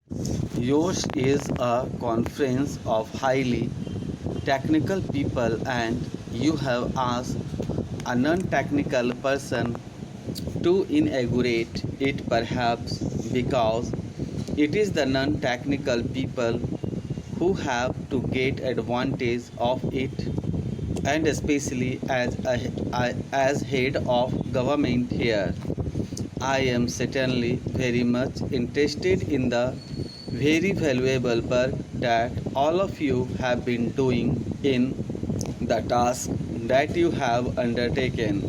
Yours is a conference of highly technical people, and you have asked a non technical person to inaugurate it, perhaps because it is the non technical people who have to get advantage of it, and especially as head of government here. I am certainly very much interested in the very valuable work that all of you have been doing in the task that you have undertaken.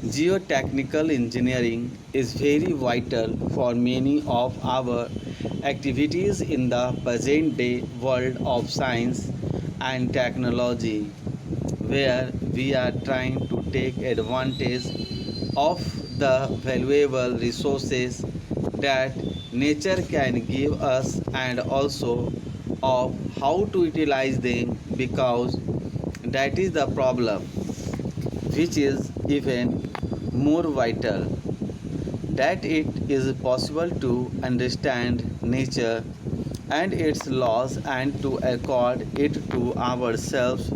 Geotechnical engineering is very vital for many of our activities in the present day world of science and technology, where we are trying to take advantage of the valuable resources that nature can give us, and also of how to utilize them, because that is the problem, which is even more vital, that it is possible to understand nature and its laws and to accord it to ourselves,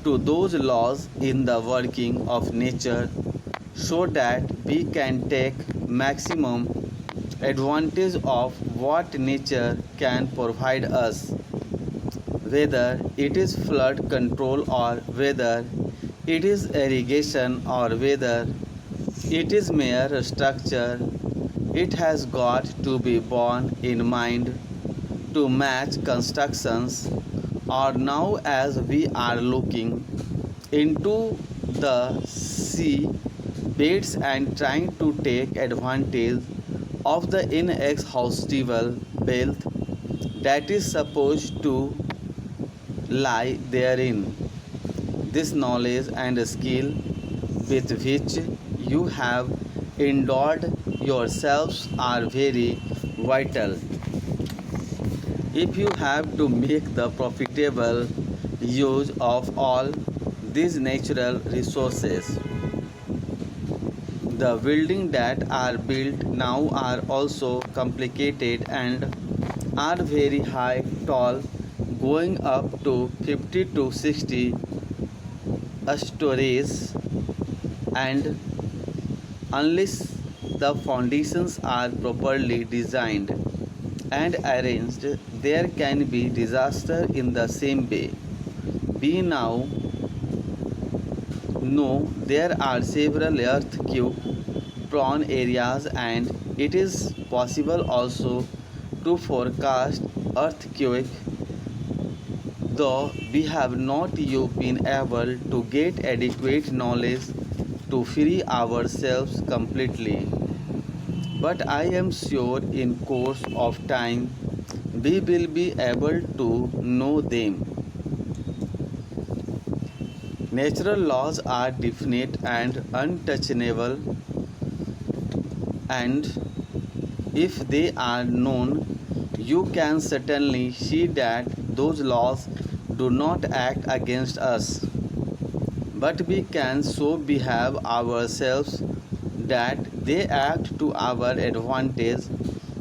to those laws in the working of nature, so that we can take maximum advantage of what nature can provide us, whether it is flood control or whether it is irrigation or whether it is mere structure. It has got to be borne in mind to match constructions, or now as we are looking into the sea beds and trying to take advantage of the inexhaustible wealth that is supposed to lie therein. This knowledge and skill with which you have endowed yourselves are very vital if you have to make the profitable use of all these natural resources. The buildings that are built now are also complicated and are very high, tall, going up to 50 to 60 stories, and unless the foundations are properly designed and arranged, there can be disaster in the same way. We now know there are several earthquake prone areas, and it is possible also to forecast earthquake, though we have not yet been able to get adequate knowledge to free ourselves completely. But I am sure in course of time we will be able to know them. Natural laws are definite and untouchable, and if they are known, you can certainly see that those laws do not act against us, but we can so behave ourselves that they act to our advantage.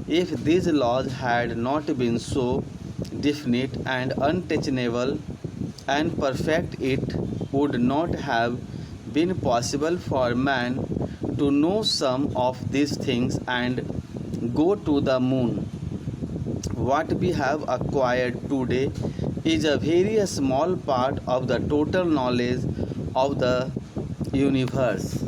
If these laws had not been so definite and untouchable and perfect, it would not have been possible for man to know some of these things and go to the moon. What we have acquired today is a very small part of the total knowledge of the universe.